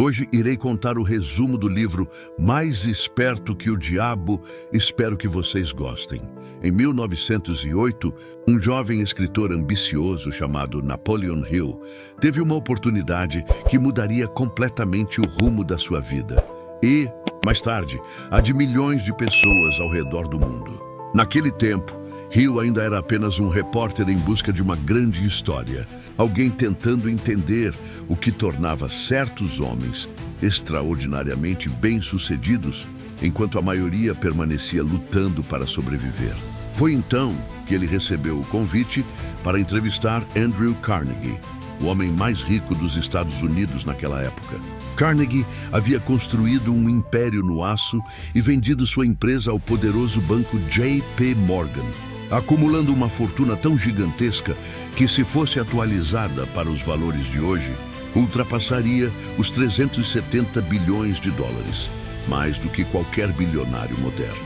Hoje irei contar o resumo do livro Mais Esperto que o Diabo. Espero que vocês gostem. Em 1908, um jovem escritor ambicioso chamado Napoleon Hill teve uma oportunidade que mudaria completamente o rumo da sua vida. E, mais tarde, a de milhões de pessoas ao redor do mundo. Naquele tempo, Hill ainda era apenas um repórter em busca de uma grande história. Alguém tentando entender o que tornava certos homens extraordinariamente bem-sucedidos, enquanto a maioria permanecia lutando para sobreviver. Foi então que ele recebeu o convite para entrevistar Andrew Carnegie, o homem mais rico dos Estados Unidos naquela época. Carnegie havia construído um império no aço e vendido sua empresa ao poderoso banco J.P. Morgan, acumulando uma fortuna tão gigantesca que, se fosse atualizada para os valores de hoje, ultrapassaria os 370 bilhões de dólares, mais do que qualquer bilionário moderno.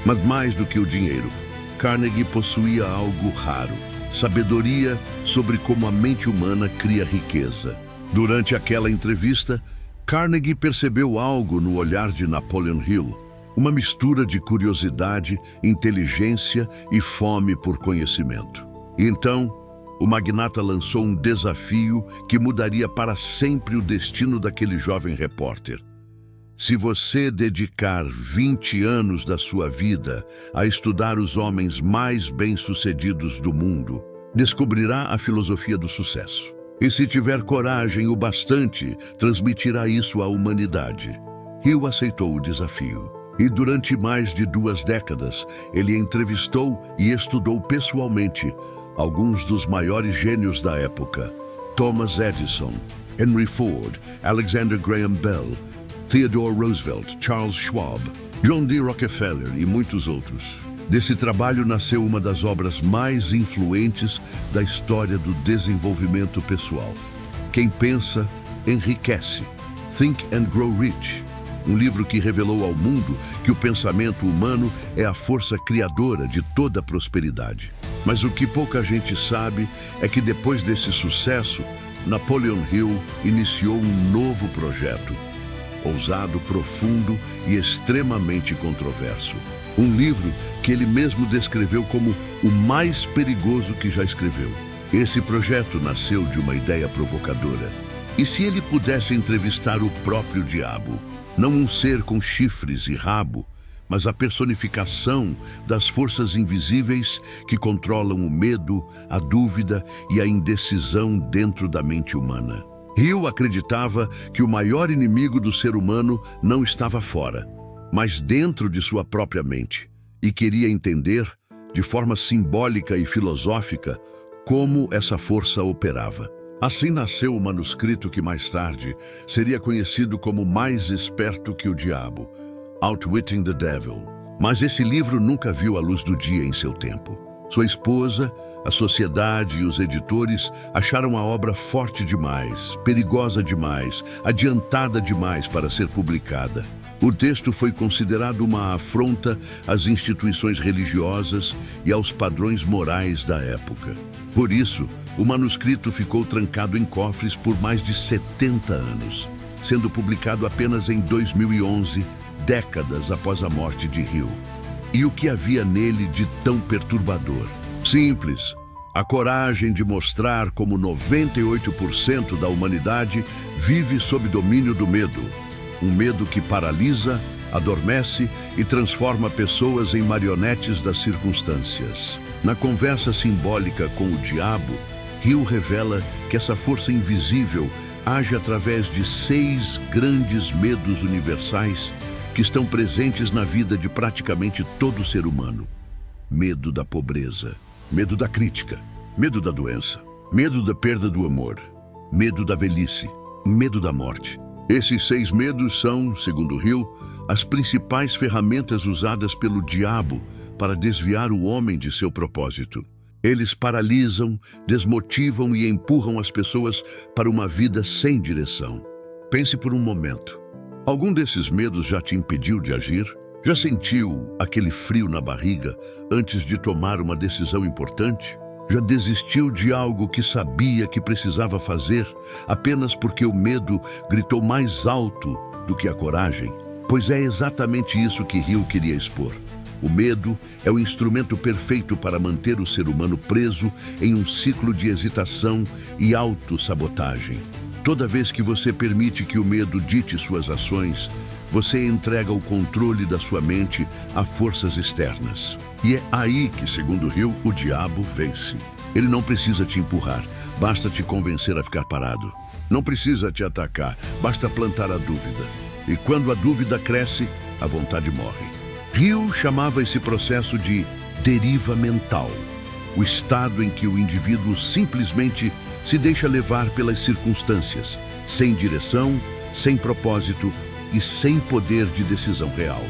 Mas mais do que o dinheiro, Carnegie possuía algo raro: sabedoria sobre como a mente humana cria riqueza. Durante aquela entrevista, Carnegie percebeu algo no olhar de Napoleon Hill, uma mistura de curiosidade, inteligência e fome por conhecimento. E então, o magnata lançou um desafio que mudaria para sempre o destino daquele jovem repórter. Se você dedicar 20 anos da sua vida a estudar os homens mais bem-sucedidos do mundo, descobrirá a filosofia do sucesso. E se tiver coragem o bastante, transmitirá isso à humanidade. Hill aceitou o desafio. E durante mais de 2 décadas, ele entrevistou e estudou pessoalmente alguns dos maiores gênios da época: Thomas Edison, Henry Ford, Alexander Graham Bell, Theodore Roosevelt, Charles Schwab, John D. Rockefeller e muitos outros. Desse trabalho nasceu uma das obras mais influentes da história do desenvolvimento pessoal. Quem pensa, enriquece. Think and Grow Rich. Um livro que revelou ao mundo que o pensamento humano é a força criadora de toda a prosperidade. Mas o que pouca gente sabe é que depois desse sucesso, Napoleon Hill iniciou um novo projeto, ousado, profundo e extremamente controverso. Um livro que ele mesmo descreveu como o mais perigoso que já escreveu. Esse projeto nasceu de uma ideia provocadora. E se ele pudesse entrevistar o próprio diabo? Não um ser com chifres e rabo, mas a personificação das forças invisíveis que controlam o medo, a dúvida e a indecisão dentro da mente humana. Hill acreditava que o maior inimigo do ser humano não estava fora, mas dentro de sua própria mente, e queria entender, de forma simbólica e filosófica, como essa força operava. Assim nasceu o manuscrito que mais tarde seria conhecido como Mais Esperto que o Diabo, Outwitting the Devil. Mas esse livro nunca viu a luz do dia em seu tempo. Sua esposa, a sociedade e os editores acharam a obra forte demais, perigosa demais, adiantada demais para ser publicada. O texto foi considerado uma afronta às instituições religiosas e aos padrões morais da época. Por isso, o manuscrito ficou trancado em cofres por mais de 70 anos, sendo publicado apenas em 2011, décadas após a morte de Hill. E o que havia nele de tão perturbador? Simples: a coragem de mostrar como 98% da humanidade vive sob domínio do medo. Um medo que paralisa, adormece e transforma pessoas em marionetes das circunstâncias. Na conversa simbólica com o diabo, Hill revela que essa força invisível age através de 6 grandes medos universais que estão presentes na vida de praticamente todo ser humano. Medo da pobreza, medo da crítica, medo da doença, medo da perda do amor, medo da velhice, medo da morte. Esses 6 medos são, segundo Hill, as principais ferramentas usadas pelo diabo para desviar o homem de seu propósito. Eles paralisam, desmotivam e empurram as pessoas para uma vida sem direção. Pense por um momento. Algum desses medos já te impediu de agir? Já sentiu aquele frio na barriga antes de tomar uma decisão importante? Já desistiu de algo que sabia que precisava fazer apenas porque o medo gritou mais alto do que a coragem? Pois é exatamente isso que Hill queria expor. O medo é o instrumento perfeito para manter o ser humano preso em um ciclo de hesitação e autossabotagem. Toda vez que você permite que o medo dite suas ações, você entrega o controle da sua mente a forças externas. E é aí que, segundo Hill, o diabo vence. Ele não precisa te empurrar, basta te convencer a ficar parado. Não precisa te atacar, basta plantar a dúvida. E quando a dúvida cresce, a vontade morre. Hill chamava esse processo de deriva mental, o estado em que o indivíduo simplesmente se deixa levar pelas circunstâncias, sem direção, sem propósito e sem poder de decisão real.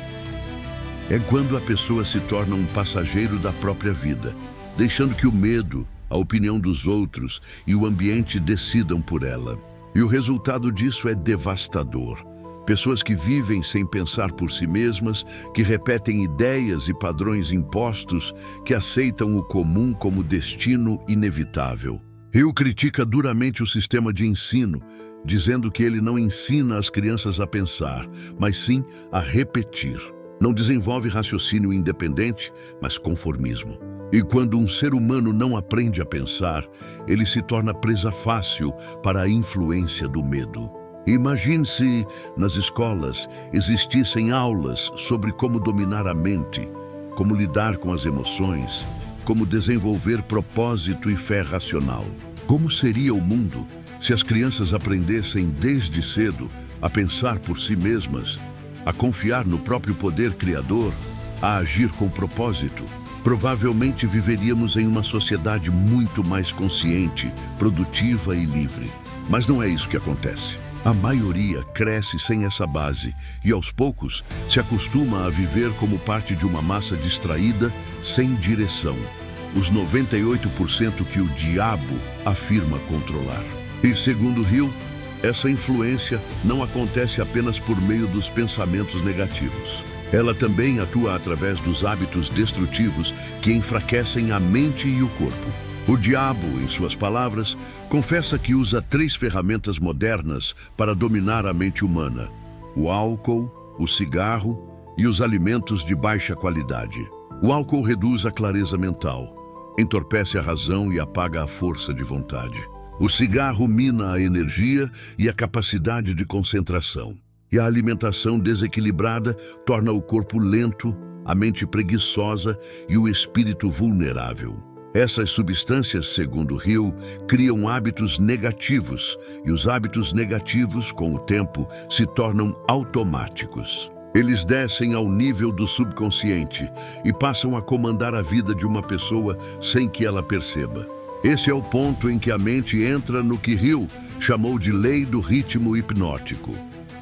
É quando a pessoa se torna um passageiro da própria vida, deixando que o medo, a opinião dos outros e o ambiente decidam por ela. E o resultado disso é devastador. Pessoas que vivem sem pensar por si mesmas, que repetem ideias e padrões impostos, que aceitam o comum como destino inevitável. Hill critica duramente o sistema de ensino, dizendo que ele não ensina as crianças a pensar, mas sim a repetir. Não desenvolve raciocínio independente, mas conformismo. E quando um ser humano não aprende a pensar, ele se torna presa fácil para a influência do medo. Imagine se, nas escolas, existissem aulas sobre como dominar a mente, como lidar com as emoções, como desenvolver propósito e fé racional. Como seria o mundo se as crianças aprendessem desde cedo a pensar por si mesmas, a confiar no próprio poder criador, a agir com propósito? Provavelmente viveríamos em uma sociedade muito mais consciente, produtiva e livre. Mas não é isso que acontece. A maioria cresce sem essa base e, aos poucos, se acostuma a viver como parte de uma massa distraída, sem direção. Os 98% que o diabo afirma controlar. E, segundo Hill, essa influência não acontece apenas por meio dos pensamentos negativos. Ela também atua através dos hábitos destrutivos que enfraquecem a mente e o corpo. O diabo, em suas palavras, confessa que usa 3 ferramentas modernas para dominar a mente humana: o álcool, o cigarro e os alimentos de baixa qualidade. O álcool reduz a clareza mental, entorpece a razão e apaga a força de vontade. O cigarro mina a energia e a capacidade de concentração. E a alimentação desequilibrada torna o corpo lento, a mente preguiçosa e o espírito vulnerável. Essas substâncias, segundo Hill, criam hábitos negativos, e os hábitos negativos, com o tempo, se tornam automáticos. Eles descem ao nível do subconsciente e passam a comandar a vida de uma pessoa sem que ela perceba. Esse é o ponto em que a mente entra no que Hill chamou de lei do ritmo hipnótico,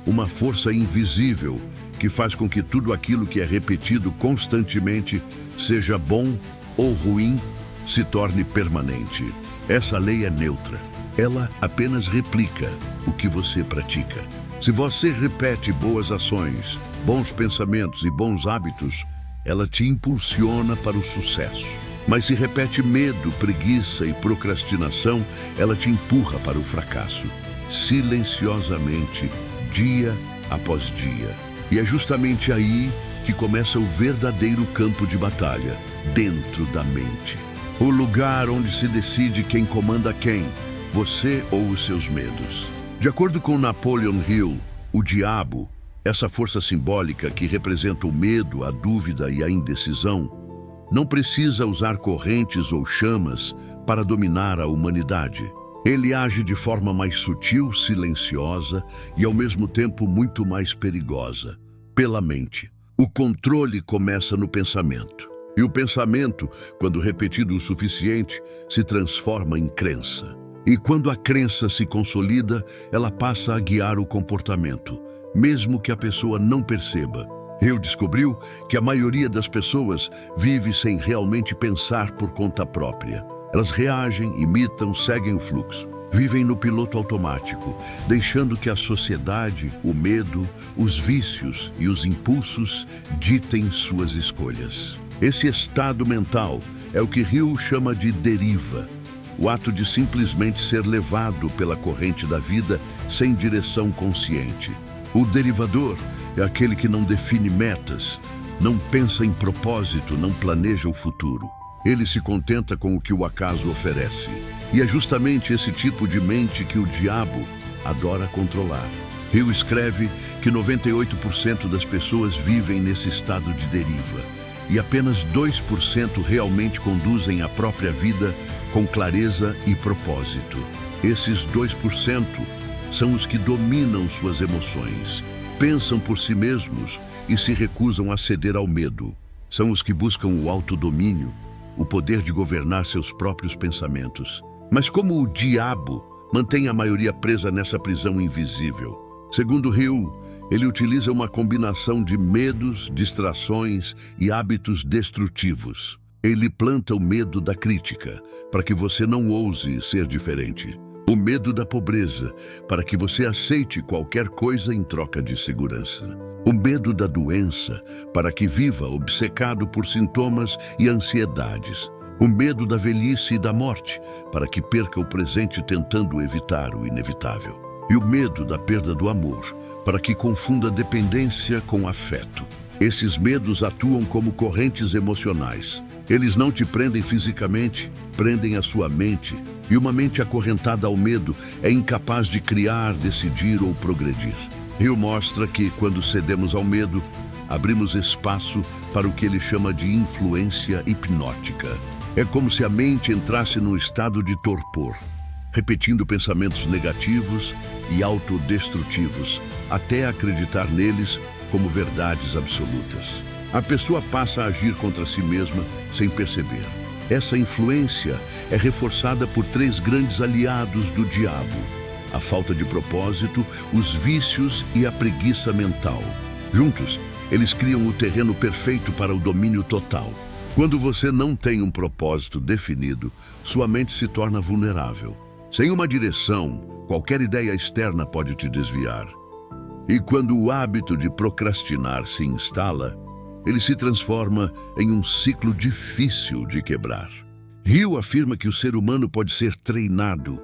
uma força invisível que faz com que tudo aquilo que é repetido constantemente, seja bom ou ruim, se torne permanente. Essa lei é neutra. Ela apenas replica o que você pratica. Se você repete boas ações, bons pensamentos e bons hábitos, ela te impulsiona para o sucesso. Mas se repete medo, preguiça e procrastinação, ela te empurra para o fracasso, silenciosamente, dia após dia. E é justamente aí que começa o verdadeiro campo de batalha, dentro da mente. O lugar onde se decide quem comanda quem, você ou os seus medos. De acordo com Napoleon Hill, o diabo, essa força simbólica que representa o medo, a dúvida e a indecisão, não precisa usar correntes ou chamas para dominar a humanidade. Ele age de forma mais sutil, silenciosa e ao mesmo tempo muito mais perigosa, pela mente. O controle começa no pensamento. E o pensamento, quando repetido o suficiente, se transforma em crença. E quando a crença se consolida, ela passa a guiar o comportamento, mesmo que a pessoa não perceba. Hill descobriu que a maioria das pessoas vive sem realmente pensar por conta própria. Elas reagem, imitam, seguem o fluxo. Vivem no piloto automático, deixando que a sociedade, o medo, os vícios e os impulsos ditem suas escolhas. Esse estado mental, é o que Hill chama de deriva, o ato de simplesmente ser levado pela corrente da vida sem direção consciente. O derivador é aquele que não define metas, não pensa em propósito, não planeja o futuro. Ele se contenta com o que o acaso oferece. E é justamente esse tipo de mente que o diabo adora controlar. Hill escreve que 98% das pessoas vivem nesse estado de deriva e apenas 2% realmente conduzem a própria vida com clareza e propósito. Esses 2% são os que dominam suas emoções, pensam por si mesmos e se recusam a ceder ao medo. São os que buscam o autodomínio, o poder de governar seus próprios pensamentos. Mas como o diabo mantém a maioria presa nessa prisão invisível? Segundo Hill, ele utiliza uma combinação de medos, distrações e hábitos destrutivos. Ele planta o medo da crítica, para que você não ouse ser diferente. O medo da pobreza, para que você aceite qualquer coisa em troca de segurança. O medo da doença, para que viva obcecado por sintomas e ansiedades. O medo da velhice e da morte, para que perca o presente tentando evitar o inevitável. E o medo da perda do amor, para que confunda dependência com afeto. Esses medos atuam como correntes emocionais. Eles não te prendem fisicamente, prendem a sua mente. E uma mente acorrentada ao medo é incapaz de criar, decidir ou progredir. Hill mostra que, quando cedemos ao medo, abrimos espaço para o que ele chama de influência hipnótica. É como se a mente entrasse num estado de torpor, repetindo pensamentos negativos e autodestrutivos, até acreditar neles como verdades absolutas. A pessoa passa a agir contra si mesma sem perceber. Essa influência é reforçada por 3 grandes aliados do diabo: a falta de propósito, os vícios e a preguiça mental. Juntos, eles criam o terreno perfeito para o domínio total. Quando você não tem um propósito definido, sua mente se torna vulnerável. Sem uma direção, qualquer ideia externa pode te desviar. E quando o hábito de procrastinar se instala, ele se transforma em um ciclo difícil de quebrar. Hill afirma que o ser humano pode ser treinado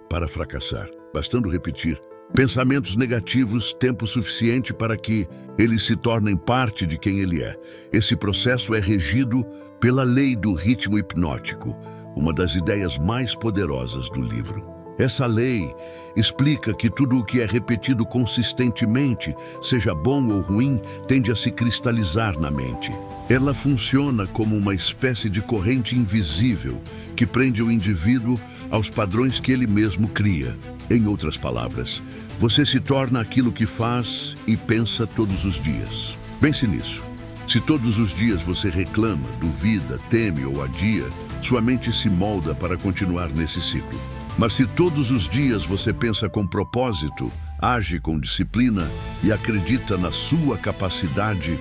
para fracassar, bastando repetir pensamentos negativos tempo suficiente para que eles se tornem parte de quem ele é. Esse processo é regido pela lei do ritmo hipnótico, uma das ideias mais poderosas do livro. Essa lei explica que tudo o que é repetido consistentemente, seja bom ou ruim, tende a se cristalizar na mente. Ela funciona como uma espécie de corrente invisível que prende o indivíduo aos padrões que ele mesmo cria. Em outras palavras, você se torna aquilo que faz e pensa todos os dias. Pense nisso. Se todos os dias você reclama, duvida, teme ou adia, sua mente se molda para continuar nesse ciclo. Mas se todos os dias você pensa com propósito, age com disciplina e acredita na sua capacidade,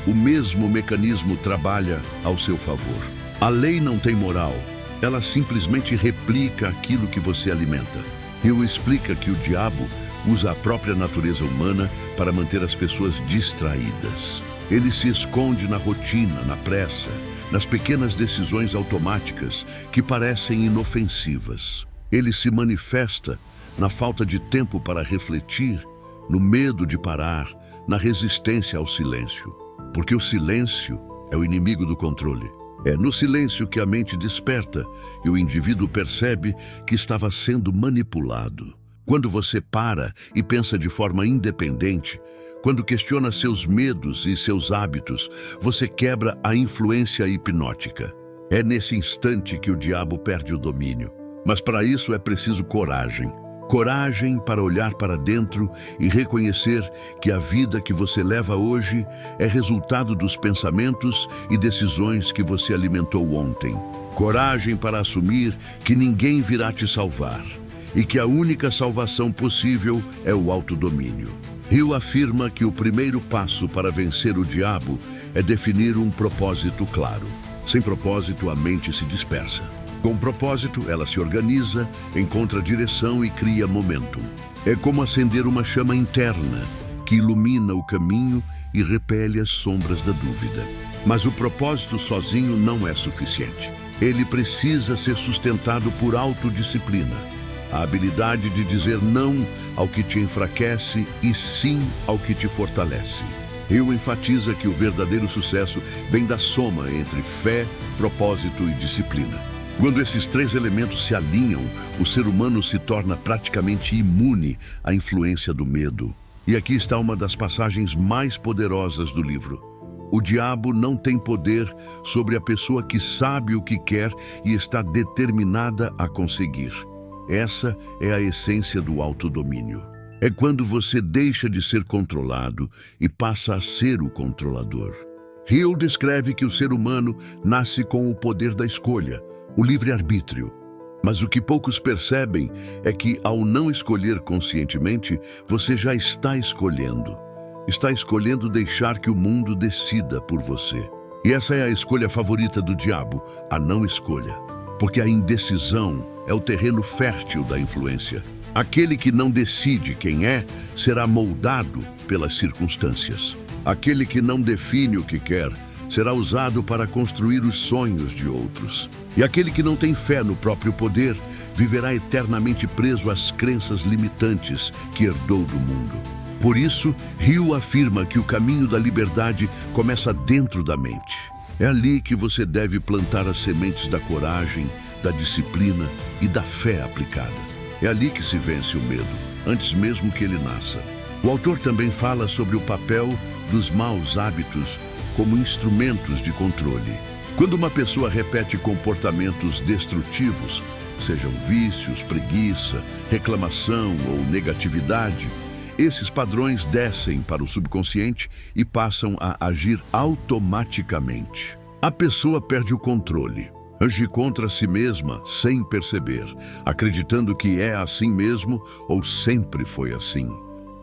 o mesmo mecanismo trabalha ao seu favor. A lei não tem moral, ela simplesmente replica aquilo que você alimenta. Hill explica que o diabo usa a própria natureza humana para manter as pessoas distraídas. Ele se esconde na rotina, na pressa, nas pequenas decisões automáticas que parecem inofensivas. Ele se manifesta na falta de tempo para refletir, no medo de parar, na resistência ao silêncio. Porque o silêncio é o inimigo do controle. É no silêncio que a mente desperta e o indivíduo percebe que estava sendo manipulado. Quando você para e pensa de forma independente, quando questiona seus medos e seus hábitos, você quebra a influência hipnótica. É nesse instante que o diabo perde o domínio. Mas para isso é preciso coragem. Coragem para olhar para dentro e reconhecer que a vida que você leva hoje é resultado dos pensamentos e decisões que você alimentou ontem. Coragem para assumir que ninguém virá te salvar e que a única salvação possível é o autodomínio. Hill afirma que o primeiro passo para vencer o diabo é definir um propósito claro. Sem propósito, a mente se dispersa. Com propósito, ela se organiza, encontra direção e cria momentum. É como acender uma chama interna que ilumina o caminho e repele as sombras da dúvida. Mas o propósito sozinho não é suficiente. Ele precisa ser sustentado por autodisciplina, a habilidade de dizer não ao que te enfraquece e sim ao que te fortalece. Hill enfatiza que o verdadeiro sucesso vem da soma entre fé, propósito e disciplina. Quando esses três elementos se alinham, o ser humano se torna praticamente imune à influência do medo. E aqui está uma das passagens mais poderosas do livro. O diabo não tem poder sobre a pessoa que sabe o que quer e está determinada a conseguir. Essa é a essência do autodomínio. É quando você deixa de ser controlado e passa a ser o controlador. Hill descreve que o ser humano nasce com o poder da escolha, o livre-arbítrio. Mas o que poucos percebem é que, ao não escolher conscientemente, você já está escolhendo. Está escolhendo deixar que o mundo decida por você. E essa é a escolha favorita do diabo, a não escolha. Porque a indecisão é o terreno fértil da influência. Aquele que não decide quem é, será moldado pelas circunstâncias. Aquele que não define o que quer, será usado para construir os sonhos de outros. E aquele que não tem fé no próprio poder, viverá eternamente preso às crenças limitantes que herdou do mundo. Por isso, Hill afirma que o caminho da liberdade começa dentro da mente. É ali que você deve plantar as sementes da coragem, da disciplina e da fé aplicada. É ali que se vence o medo, antes mesmo que ele nasça. O autor também fala sobre o papel dos maus hábitos como instrumentos de controle. Quando uma pessoa repete comportamentos destrutivos, sejam vícios, preguiça, reclamação ou negatividade, esses padrões descem para o subconsciente e passam a agir automaticamente. A pessoa perde o controle, age contra si mesma sem perceber, acreditando que é assim mesmo ou sempre foi assim.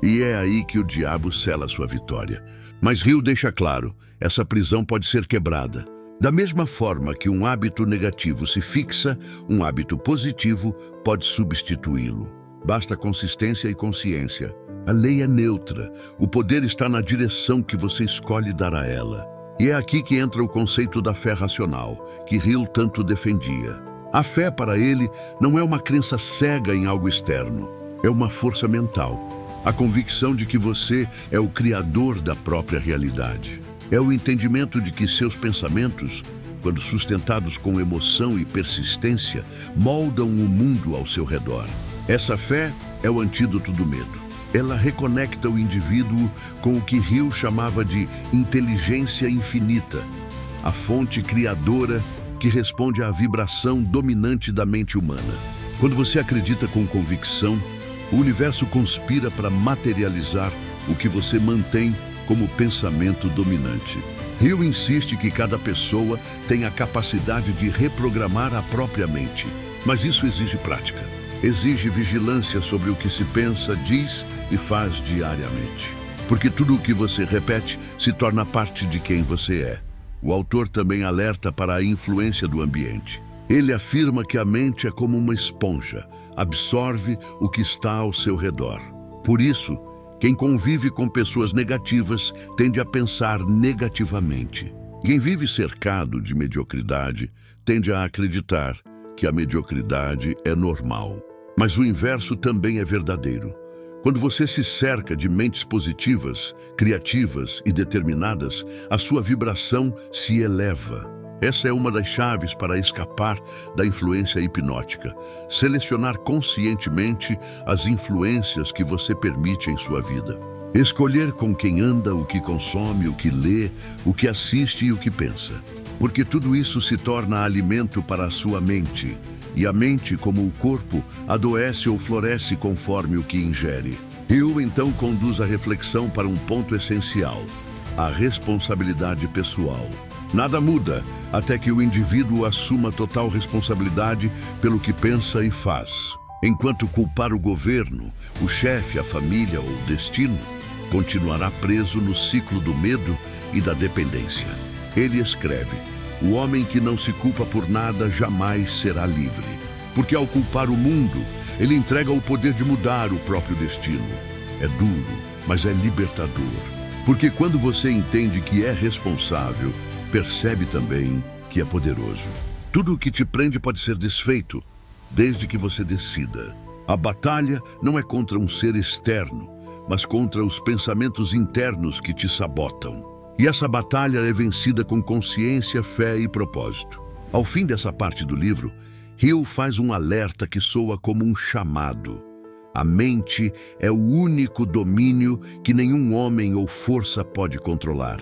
E é aí que o diabo sela sua vitória. Mas Hill deixa claro, essa prisão pode ser quebrada. Da mesma forma que um hábito negativo se fixa, um hábito positivo pode substituí-lo. Basta consistência e consciência. A lei é neutra, o poder está na direção que você escolhe dar a ela. E é aqui que entra o conceito da fé racional, que Hill tanto defendia. A fé para ele não é uma crença cega em algo externo, é uma força mental. A convicção de que você é o criador da própria realidade. É o entendimento de que seus pensamentos, quando sustentados com emoção e persistência, moldam o mundo ao seu redor. Essa fé é o antídoto do medo. Ela reconecta o indivíduo com o que Hill chamava de inteligência infinita, a fonte criadora que responde à vibração dominante da mente humana. Quando você acredita com convicção, o universo conspira para materializar o que você mantém como pensamento dominante. Hill insiste que cada pessoa tem a capacidade de reprogramar a própria mente, mas isso exige prática. Exige vigilância sobre o que se pensa, diz e faz diariamente. Porque tudo o que você repete se torna parte de quem você é. O autor também alerta para a influência do ambiente. Ele afirma que a mente é como uma esponja, absorve o que está ao seu redor. Por isso, quem convive com pessoas negativas tende a pensar negativamente. Quem vive cercado de mediocridade tende a acreditar que a mediocridade é normal. Mas o inverso também é verdadeiro. Quando você se cerca de mentes positivas, criativas e determinadas, a sua vibração se eleva. Essa é uma das chaves para escapar da influência hipnótica. Selecionar conscientemente as influências que você permite em sua vida. Escolher com quem anda, o que consome, o que lê, o que assiste e o que pensa. Porque tudo isso se torna alimento para a sua mente. E a mente, como o corpo, adoece ou floresce conforme o que ingere. Hill então conduz a reflexão para um ponto essencial: a responsabilidade pessoal. Nada muda até que o indivíduo assuma total responsabilidade pelo que pensa e faz. Enquanto culpar o governo, o chefe, a família ou o destino, continuará preso no ciclo do medo e da dependência. Ele escreve: o homem que não se culpa por nada jamais será livre. Porque ao culpar o mundo, ele entrega o poder de mudar o próprio destino. É duro, mas é libertador. Porque quando você entende que é responsável, percebe também que é poderoso. Tudo o que te prende pode ser desfeito, desde que você decida. A batalha não é contra um ser externo, mas contra os pensamentos internos que te sabotam. E essa batalha é vencida com consciência, fé e propósito. Ao fim dessa parte do livro, Hill faz um alerta que soa como um chamado. A mente é o único domínio que nenhum homem ou força pode controlar,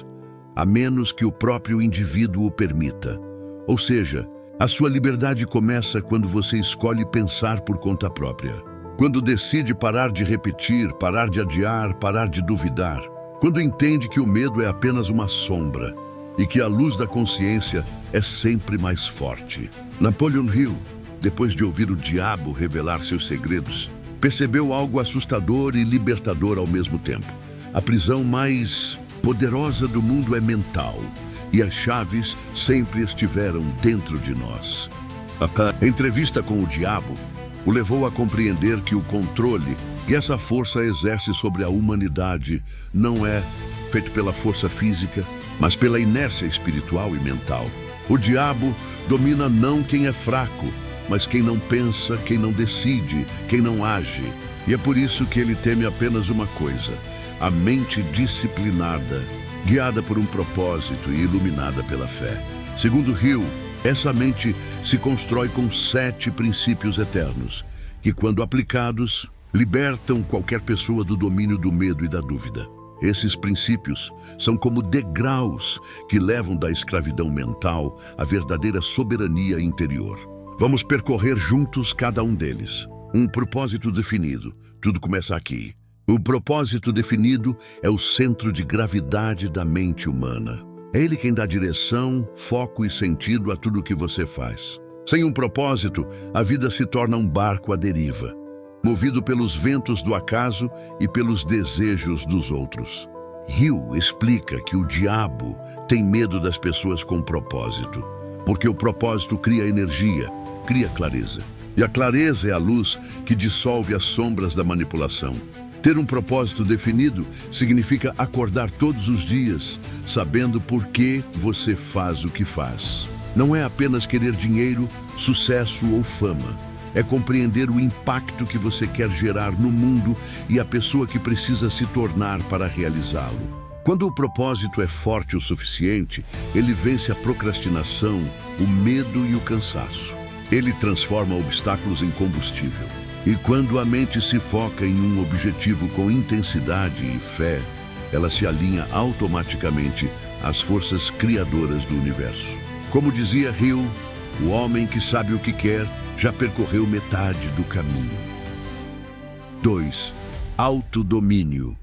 a menos que o próprio indivíduo o permita. Ou seja, a sua liberdade começa quando você escolhe pensar por conta própria. Quando decide parar de repetir, parar de adiar, parar de duvidar. Quando entende que o medo é apenas uma sombra e que a luz da consciência é sempre mais forte. Napoleon Hill, depois de ouvir o diabo revelar seus segredos, percebeu algo assustador e libertador ao mesmo tempo. A prisão mais poderosa do mundo é mental, e as chaves sempre estiveram dentro de nós. A entrevista com o diabo o levou a compreender que o controle que essa força exerce sobre a humanidade não é feito pela força física, mas pela inércia espiritual e mental. O diabo domina não quem é fraco, mas quem não pensa, quem não decide, quem não age. E é por isso que ele teme apenas uma coisa: a mente disciplinada, guiada por um propósito e iluminada pela fé. Segundo Hill, essa mente se constrói com 7 princípios eternos, que, quando aplicados, libertam qualquer pessoa do domínio do medo e da dúvida. Esses princípios são como degraus que levam da escravidão mental à verdadeira soberania interior. Vamos percorrer juntos cada um deles. Um propósito definido. Tudo começa aqui. O propósito definido é o centro de gravidade da mente humana. É ele quem dá direção, foco e sentido a tudo o que você faz. Sem um propósito, a vida se torna um barco à deriva, movido pelos ventos do acaso e pelos desejos dos outros. Hill explica que o diabo tem medo das pessoas com propósito, porque o propósito cria energia, cria clareza. E a clareza é a luz que dissolve as sombras da manipulação. Ter um propósito definido significa acordar todos os dias, sabendo por que você faz o que faz. Não é apenas querer dinheiro, sucesso ou fama. É compreender o impacto que você quer gerar no mundo e a pessoa que precisa se tornar para realizá-lo. Quando o propósito é forte o suficiente, ele vence a procrastinação, o medo e o cansaço. Ele transforma obstáculos em combustível. E quando a mente se foca em um objetivo com intensidade e fé, ela se alinha automaticamente às forças criadoras do universo. Como dizia Hill, o homem que sabe o que quer já percorreu metade do caminho. 2. Autodomínio.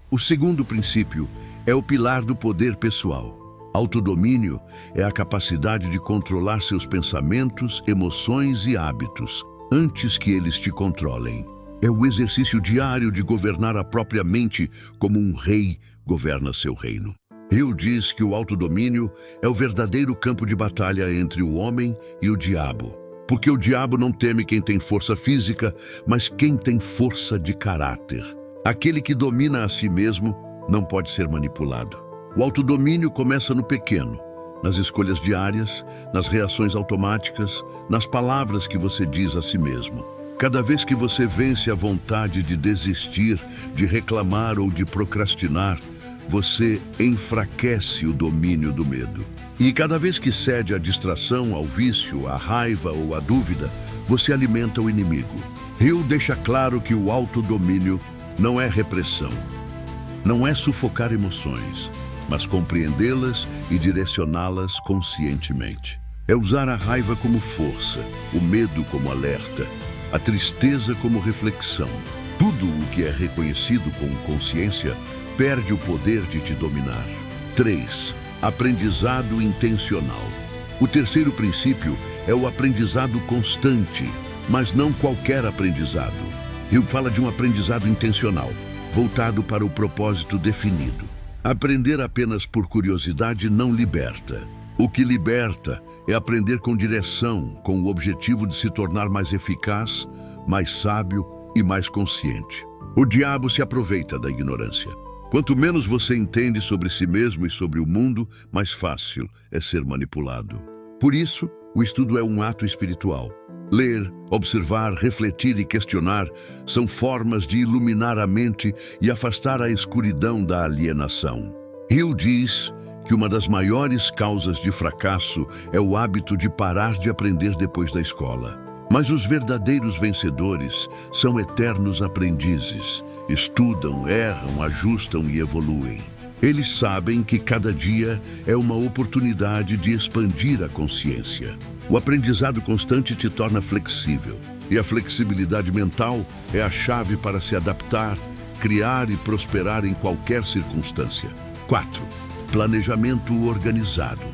O segundo princípio é o pilar do poder pessoal. Autodomínio é a capacidade de controlar seus pensamentos, emoções e hábitos, antes que eles te controlem. É o exercício diário de governar a própria mente como um rei governa seu reino. Hill diz que o autodomínio é o verdadeiro campo de batalha entre o homem e o diabo. Porque o diabo não teme quem tem força física, mas quem tem força de caráter. Aquele que domina a si mesmo não pode ser manipulado. O autodomínio começa no pequeno, nas escolhas diárias, nas reações automáticas, nas palavras que você diz a si mesmo. Cada vez que você vence a vontade de desistir, de reclamar ou de procrastinar, você enfraquece o domínio do medo. E cada vez que cede à distração, ao vício, à raiva ou à dúvida, você alimenta o inimigo. Hill deixa claro que o autodomínio não é repressão, não é sufocar emoções, mas compreendê-las e direcioná-las conscientemente. É usar a raiva como força, o medo como alerta, a tristeza como reflexão. Tudo o que é reconhecido com consciência perde o poder de te dominar. 3. Aprendizado intencional. O terceiro princípio é o aprendizado constante, mas não qualquer aprendizado. Hill fala de um aprendizado intencional, voltado para o propósito definido. Aprender apenas por curiosidade não liberta. O que liberta é aprender com direção, com o objetivo de se tornar mais eficaz, mais sábio e mais consciente. O diabo se aproveita da ignorância. Quanto menos você entende sobre si mesmo e sobre o mundo, mais fácil é ser manipulado. Por isso, O estudo é um ato espiritual. Ler, observar, refletir e questionar são formas de iluminar a mente e afastar a escuridão da alienação. Hill diz que uma das maiores causas de fracasso é o hábito de parar de aprender depois da escola. Mas os verdadeiros vencedores são eternos aprendizes. Estudam, erram, ajustam e evoluem. Eles sabem que cada dia é uma oportunidade de expandir a consciência. O aprendizado constante te torna flexível, e a flexibilidade mental é a chave para se adaptar, criar e prosperar em qualquer circunstância. 4. Planejamento organizado.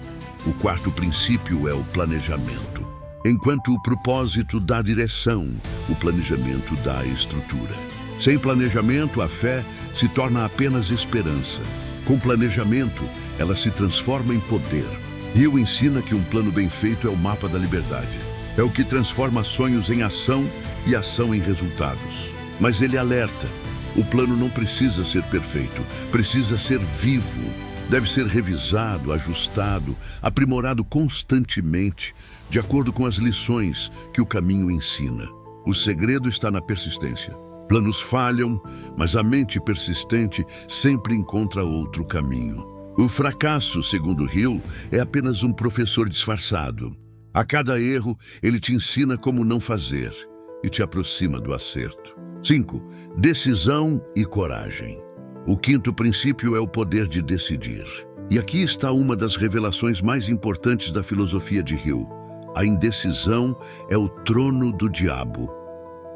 O quarto princípio é o planejamento. Enquanto o propósito dá direção, o planejamento dá estrutura. Sem planejamento, a fé se torna apenas esperança. Com planejamento, ela se transforma em poder. Hill ensina que um plano bem feito é o mapa da liberdade. É o que transforma sonhos em ação e ação em resultados. Mas ele alerta: o plano não precisa ser perfeito, precisa ser vivo. Deve ser revisado, ajustado, aprimorado constantemente, de acordo com as lições que o caminho ensina. O segredo está na persistência. Planos falham, mas a mente persistente sempre encontra outro caminho. O fracasso, segundo Hill, é apenas um professor disfarçado. A cada erro, ele te ensina como não fazer e te aproxima do acerto. 5. Decisão e coragem. O quinto princípio é o poder de decidir. E aqui está uma das revelações mais importantes da filosofia de Hill. A indecisão é o trono do diabo.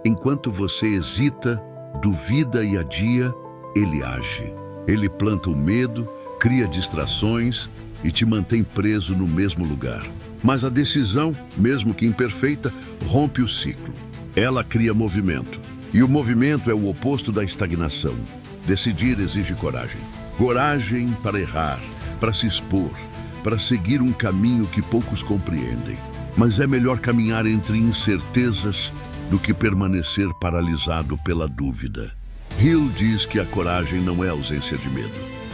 Enquanto você hesita, duvida e adia, ele age. Ele planta o medo, cria distrações e te mantém preso no mesmo lugar. Mas a decisão, mesmo que imperfeita, rompe o ciclo. Ela cria movimento. E o movimento é o oposto da estagnação. Decidir exige coragem. Coragem para errar, para se expor, para seguir um caminho que poucos compreendem. Mas é melhor caminhar entre incertezas do que permanecer paralisado pela dúvida. Hill diz que a coragem não é ausência de medo,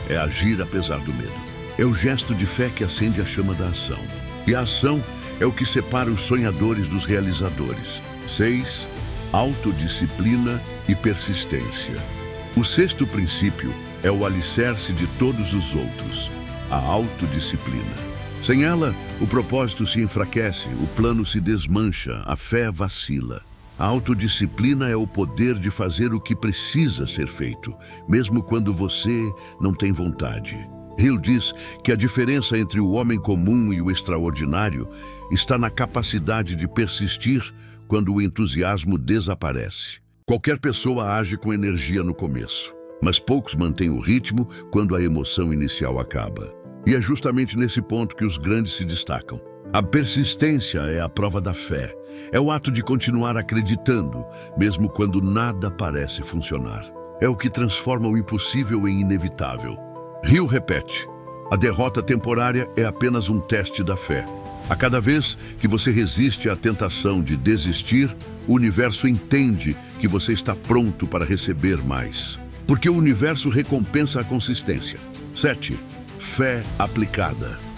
é agir apesar do medo. É o gesto de fé que acende a chama da ação. E a ação é o que separa os sonhadores dos realizadores. 6. Autodisciplina e persistência. O sexto princípio é o alicerce de todos os outros, a autodisciplina. Sem ela, o propósito se enfraquece, o plano se desmancha, a fé vacila. A autodisciplina é o poder de fazer o que precisa ser feito, mesmo quando você não tem vontade. Hill diz que a diferença entre o homem comum e o extraordinário está na capacidade de persistir quando o entusiasmo desaparece. Qualquer pessoa age com energia no começo, mas poucos mantêm o ritmo quando a emoção inicial acaba. E é justamente nesse ponto que os grandes se destacam. A persistência é a prova da fé. É o ato de continuar acreditando, mesmo quando nada parece funcionar. É o que transforma o impossível em inevitável. Hill repete: a derrota temporária é apenas um teste da fé. A cada vez que você resiste à tentação de desistir, o universo entende que você está pronto para receber mais. Porque o universo recompensa a consistência. 7. Fé aplicada.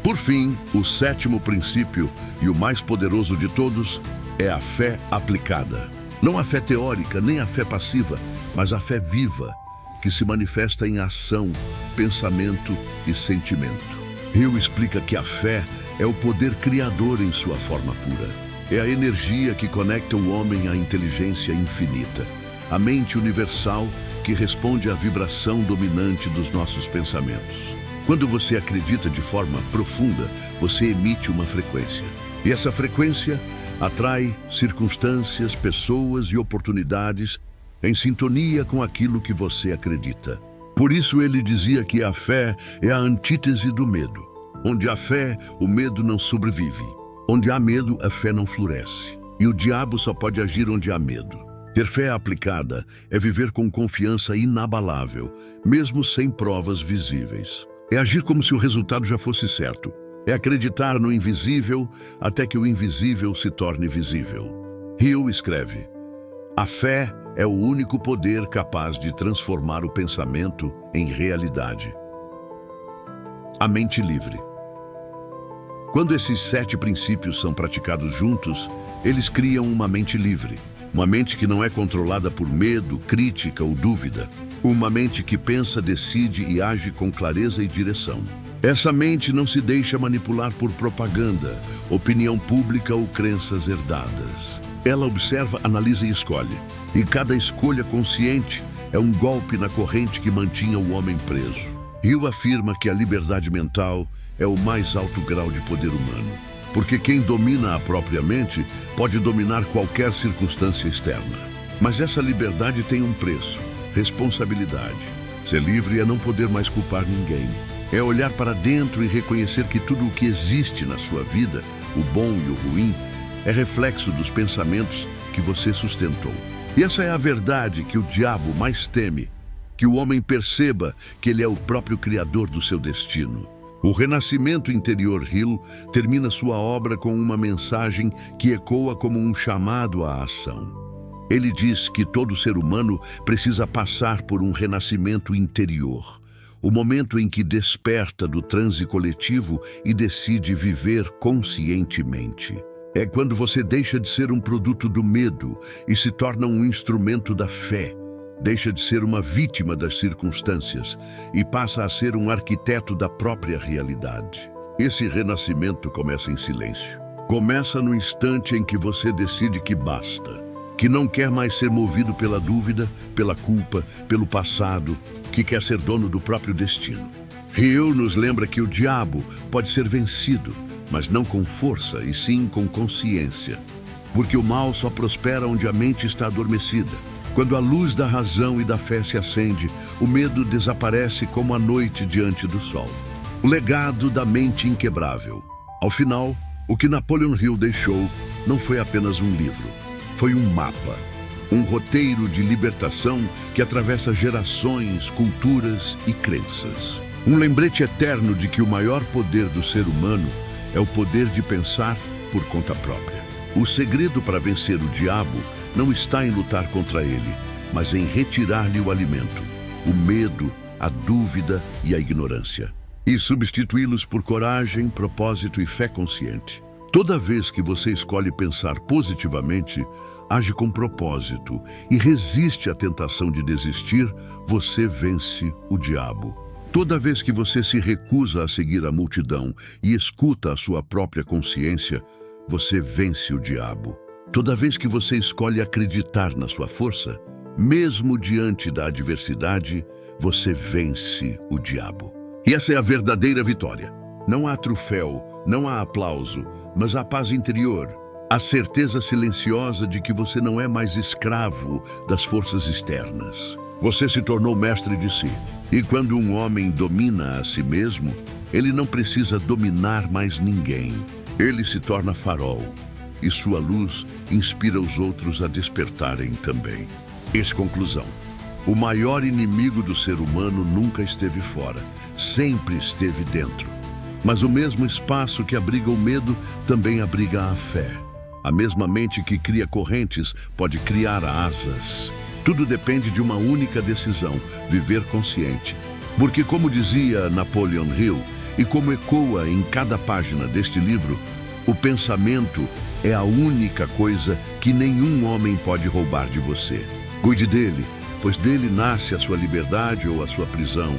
Por fim, o sétimo princípio, e o mais poderoso de todos, é a fé aplicada. Não a fé teórica, nem a fé passiva, mas a fé viva, que se manifesta em ação, pensamento e sentimento. Hill explica que a fé é o poder criador em sua forma pura. É a energia que conecta o homem à inteligência infinita, a mente universal que responde à vibração dominante dos nossos pensamentos. Quando você acredita de forma profunda, você emite uma frequência. E essa frequência atrai circunstâncias, pessoas e oportunidades em sintonia com aquilo que você acredita. Por isso ele dizia que a fé é a antítese do medo. Onde há fé, o medo não sobrevive. Onde há medo, a fé não floresce. E o diabo só pode agir onde há medo. Ter fé aplicada é viver com confiança inabalável, mesmo sem provas visíveis. É agir como se o resultado já fosse certo. É acreditar no invisível até que o invisível se torne visível. Hill escreve: a fé é o único poder capaz de transformar o pensamento em realidade. A mente livre. Quando esses 7 princípios são praticados juntos, eles criam uma mente livre. Uma mente que não é controlada por medo, crítica ou dúvida. Uma mente que pensa, decide e age com clareza e direção. Essa mente não se deixa manipular por propaganda, opinião pública ou crenças herdadas. Ela observa, analisa e escolhe. E cada escolha consciente é um golpe na corrente que mantinha o homem preso. Hill afirma que a liberdade mental é o mais alto grau de poder humano. Porque quem domina a própria mente pode dominar qualquer circunstância externa. Mas essa liberdade tem um preço: responsabilidade. Ser livre é não poder mais culpar ninguém. É olhar para dentro e reconhecer que tudo o que existe na sua vida, o bom e o ruim, é reflexo dos pensamentos que você sustentou. E essa é a verdade que o diabo mais teme: que o homem perceba que ele é o próprio criador do seu destino. O renascimento interior Hill termina sua obra com uma mensagem que ecoa como um chamado à ação. Ele diz que todo ser humano precisa passar por um renascimento interior, o momento em que desperta do transe coletivo e decide viver conscientemente. É quando você deixa de ser um produto do medo e se torna um instrumento da fé. Deixa de ser uma vítima das circunstâncias e passa a ser um arquiteto da própria realidade. Esse renascimento começa em silêncio. Começa no instante em que você decide que basta, que não quer mais ser movido pela dúvida, pela culpa, pelo passado, que quer ser dono do próprio destino. Hill nos lembra que o diabo pode ser vencido, mas não com força, e sim com consciência. Porque o mal só prospera onde a mente está adormecida. Quando a luz da razão e da fé se acende, o medo desaparece como a noite diante do sol. O legado da mente inquebrável. Ao final, o que Napoleon Hill deixou não foi apenas um livro. Foi um mapa, um roteiro de libertação que atravessa gerações, culturas e crenças. Um lembrete eterno de que o maior poder do ser humano é o poder de pensar por conta própria. O segredo para vencer o diabo não está em lutar contra ele, mas em retirar-lhe o alimento, o medo, a dúvida e a ignorância, e substituí-los por coragem, propósito e fé consciente. Toda vez que você escolhe pensar positivamente, age com propósito e resiste à tentação de desistir, você vence o diabo. Toda vez que você se recusa a seguir a multidão e escuta a sua própria consciência, você vence o diabo. Toda vez que você escolhe acreditar na sua força, mesmo diante da adversidade, você vence o diabo. E essa é a verdadeira vitória. Não há troféu, não há aplauso, mas a paz interior, a certeza silenciosa de que você não é mais escravo das forças externas. Você se tornou mestre de si. E quando um homem domina a si mesmo, ele não precisa dominar mais ninguém. Ele se torna farol, e sua luz inspira os outros a despertarem também. Conclusão. O maior inimigo do ser humano nunca esteve fora, sempre esteve dentro. Mas o mesmo espaço que abriga o medo também abriga a fé. A mesma mente que cria correntes pode criar asas. Tudo depende de uma única decisão: viver consciente. Porque, como dizia Napoleon Hill, e como ecoa em cada página deste livro, o pensamento é a única coisa que nenhum homem pode roubar de você. Cuide dele, pois dele nasce a sua liberdade ou a sua prisão.